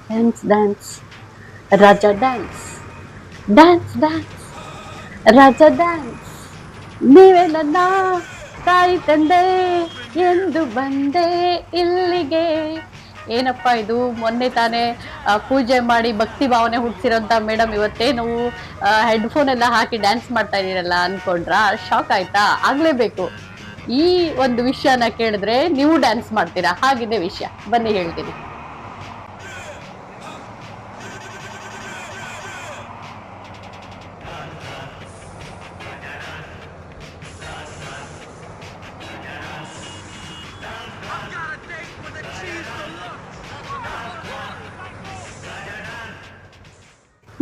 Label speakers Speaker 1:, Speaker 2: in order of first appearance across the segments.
Speaker 1: Dance dance Raja dance dance dance Raja dance ನೀವೇ ನನ್ನ ತಾಯಿ ತಂದೆ ಎಂದು ಬಂದೆ ಇಲ್ಲಿಗೆ. ಏನಪ್ಪ ಇದು, ಮೊನ್ನೆ ತಾನೇ ಪೂಜೆ ಮಾಡಿ ಭಕ್ತಿ ಭಾವನೆ ಹುಟ್ಟಿಸಿರೋಂಥ ಮೇಡಮ್ ಇವತ್ತೇನು ಹೆಡ್ಫೋನ್ ಎಲ್ಲ ಹಾಕಿ ಡ್ಯಾನ್ಸ್ ಮಾಡ್ತಾ ಇದ್ದೀರಲ್ಲ ಅನ್ಕೊಂಡ್ರಾ? ಶಾಕ್ ಆಯ್ತಾ? ಆಗ್ಲೇಬೇಕು. ಈ ಒಂದು ವಿಷಯನ ಕೇಳಿದ್ರೆ ನೀವು ಡ್ಯಾನ್ಸ್ ಮಾಡ್ತೀರಾ, ಹಾಗಿದೆ ವಿಷಯ. ಬನ್ನಿ ಹೇಳ್ತೀನಿ.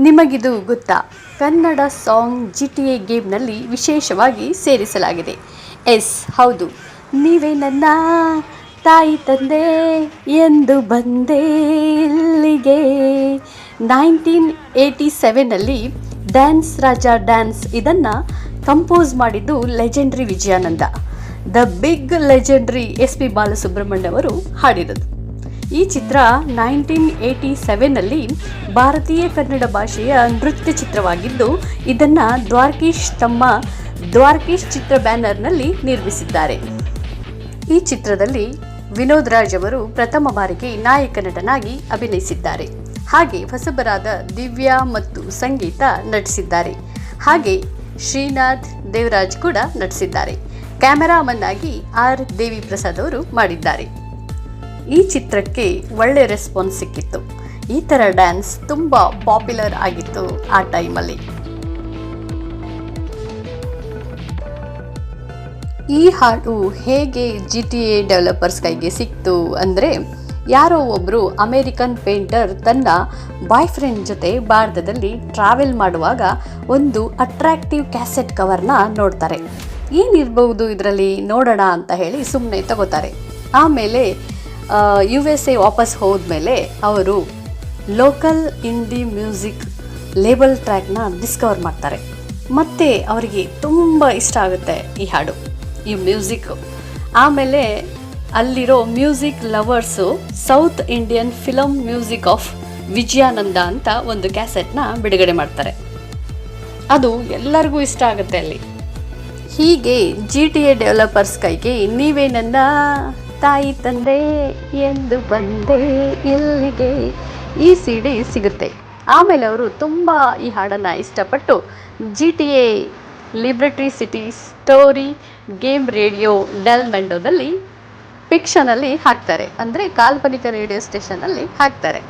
Speaker 1: ನಿಮಗಿದು ಗೊತ್ತಾ? ಕನ್ನಡ ಸಾಂಗ್ GTA ಗೇಮ್ನಲ್ಲಿ ವಿಶೇಷವಾಗಿ ಸೇರಿಸಲಾಗಿದೆ. ಎಸ್, ಹೌದು, ನೀವೇ ನನ್ನ ತಾಯಿ ತಂದೆ ಎಂದು ಬಂದೆ ಇಲ್ಲಿಗೆ. 1987ನಲ್ಲಿ ಡ್ಯಾನ್ಸ್ ರಾಜ ಡ್ಯಾನ್ಸ್ ಇದನ್ನು ಕಂಪೋಸ್ ಮಾಡಿದ್ದು legendary Vijayanand. The big legendary SP Balasubrahmanya ಅವರು ಹಾಡಿರೋದು. ಈ ಚಿತ್ರ 1987ನಲ್ಲಿ ಭಾರತೀಯ ಕನ್ನಡ ಭಾಷೆಯ ನೃತ್ಯ ಚಿತ್ರವಾಗಿದ್ದು, ಇದನ್ನು ದ್ವಾರ್ಕೀಶ್ ಚಿತ್ರ ಬ್ಯಾನರ್ನಲ್ಲಿ ನಿರ್ಮಿಸಿದ್ದಾರೆ. ಈ ಚಿತ್ರದಲ್ಲಿ ವಿನೋದ್ ರಾಜ್ ಅವರು ಪ್ರಥಮ ಬಾರಿಗೆ ನಾಯಕ ನಟನಾಗಿ ಅಭಿನಯಿಸಿದ್ದಾರೆ. ಹಾಗೆ ಹೊಸಬರಾದ ದಿವ್ಯಾ ಮತ್ತು ಸಂಗೀತ ನಟಿಸಿದ್ದಾರೆ. ಹಾಗೆ ಶ್ರೀನಾಥ್ ದೇವರಾಜ್ ಕೂಡ ನಟಿಸಿದ್ದಾರೆ. ಕ್ಯಾಮೆರಾಮನ್ ಆಗಿ R ದೇವಿ ಪ್ರಸಾದ್ ಅವರು ಮಾಡಿದ್ದಾರೆ. ಈ ಚಿತ್ರಕ್ಕೆ ಒಳ್ಳೆ ರೆಸ್ಪಾನ್ಸ್ ಸಿಕ್ಕಿತ್ತು. ಈ ಥರ ಡ್ಯಾನ್ಸ್ ತುಂಬ ಪಾಪ್ಯುಲರ್ ಆಗಿತ್ತು ಆ ಟೈಮಲ್ಲಿ. ಈ ಹಾಡು ಹೇಗೆ GTA ಡೆವಲಪರ್ಸ್ ಕೈಗೆ ಸಿಕ್ತು ಅಂದರೆ, ಯಾರೋ ಒಬ್ಬರು ಅಮೇರಿಕನ್ ಪೇಂಟರ್ ತನ್ನ ಬಾಯ್ ಫ್ರೆಂಡ್ ಜೊತೆ ಭಾರತದಲ್ಲಿ ಟ್ರಾವೆಲ್ ಮಾಡುವಾಗ ಒಂದು ಅಟ್ರಾಕ್ಟಿವ್ ಕ್ಯಾಸೆಟ್ ಕವರ್ನ ನೋಡ್ತಾರೆ. ಏನಿರ್ಬಹುದು ಇದರಲ್ಲಿ ನೋಡೋಣ ಅಂತ ಹೇಳಿ ಸುಮ್ಮನೆ ತಗೋತಾರೆ. ಆಮೇಲೆ USA ವಾಪಸ್ ಹೋದ್ಮೇಲೆ ಅವರು ಲೋಕಲ್ ಇಂಡಿ ಮ್ಯೂಸಿಕ್ ಲೇಬಲ್ ಟ್ರ್ಯಾಕ್ನ ಡಿಸ್ಕವರ್ ಮಾಡ್ತಾರೆ. ಮತ್ತು ಅವರಿಗೆ ತುಂಬ ಇಷ್ಟ ಆಗುತ್ತೆ ಈ ಹಾಡು, ಈ ಮ್ಯೂಸಿಕ್ಕು. ಆಮೇಲೆ ಅಲ್ಲಿರೋ music lovers south Indian film music of Vijayananda ಅಂತ ಒಂದು ಕ್ಯಾಸೆಟ್ನ ಬಿಡುಗಡೆ ಮಾಡ್ತಾರೆ. ಅದು ಎಲ್ಲರಿಗೂ ಇಷ್ಟ ಆಗುತ್ತೆ ಅಲ್ಲಿ. ಹೀಗೆ GTA ಡೆವಲಪರ್ಸ್ ಕೈಗೆ ನೀವೇ ನನ್ನ ತಾಯಿ ತಂದೆ ಎಂದು ಬಂದೆ ಇಲ್ಲಿಗೆ ಈ CD ಸಿಗುತ್ತೆ. ಆಮೇಲೆ ಅವರು ತುಂಬ ಈ ಹಾಡನ್ನು ಇಷ್ಟಪಟ್ಟು GTA Liberty City story game radio Del ಮೆಂಡೋದಲ್ಲಿ ಫಿಕ್ಷನಲ್ಲಿ ಹಾಕ್ತಾರೆ, ಅಂದರೆ ಕಾಲ್ಪನಿಕ ರೇಡಿಯೋ ಸ್ಟೇಷನಲ್ಲಿ ಹಾಕ್ತಾರೆ.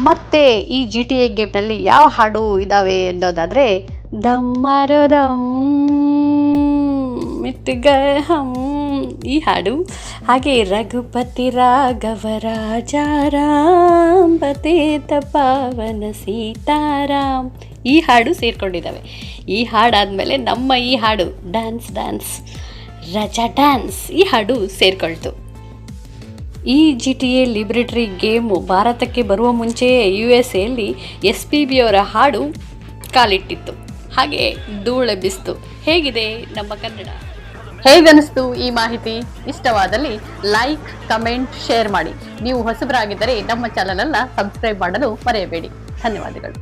Speaker 1: ಮತ್ತೆ ಈ GTA ಗೇಮ್ನಲ್ಲಿ ಯಾವ ಹಾಡು ಇದ್ದಾವೆ ಅನ್ನೋದಾದರೆ, ದಮ್ಮಾರೋ ದಮ್ ಮಿತ್ ಗಯೆ ಹಮ್ ಈ ಹಾಡು, ಹಾಗೆ ರಘುಪತಿ ರಾಘವ ರಾಜಾರಾಮ್ ಪತೇತ ಪಾವನ ಸೀತಾರಾಮ್ ಈ ಹಾಡು ಸೇರ್ಕೊಂಡಿದ್ದಾವೆ. ಈ ಹಾಡಾದಮೇಲೆ ನಮ್ಮ ಈ ಹಾಡು ಡ್ಯಾನ್ಸ್ ಡ್ಯಾನ್ಸ್ ರಾಜ ಡ್ಯಾನ್ಸ್ ಈ ಹಾಡು ಸೇರ್ಕೊಳ್ತು. ಈ GTA ಲಿಬರ್ಟಿ ಗೇಮು ಭಾರತಕ್ಕೆ ಬರುವ ಮುಂಚೆಯೇ USA SPB ಅವರ ಹಾಡು ಕಾಲಿಟ್ಟಿತ್ತು. ಹಾಗೆ ಧೂಳೆಬ್ಬಿಸ್ತು. ಹೇಗಿದೆ ನಮ್ಮ ಕನ್ನಡ? ಹೇಗನ್ನಿಸ್ತು ಈ ಮಾಹಿತಿ? ಇಷ್ಟವಾದಲ್ಲಿ ಲೈಕ್, ಕಮೆಂಟ್, ಶೇರ್ ಮಾಡಿ. ನೀವು ಹೊಸಬರಾಗಿದ್ದರೆ ನಮ್ಮ ಚಾನಲನ್ನು ಸಬ್ಸ್ಕ್ರೈಬ್ ಮಾಡಲು ಮರೆಯಬೇಡಿ. ಧನ್ಯವಾದಗಳು.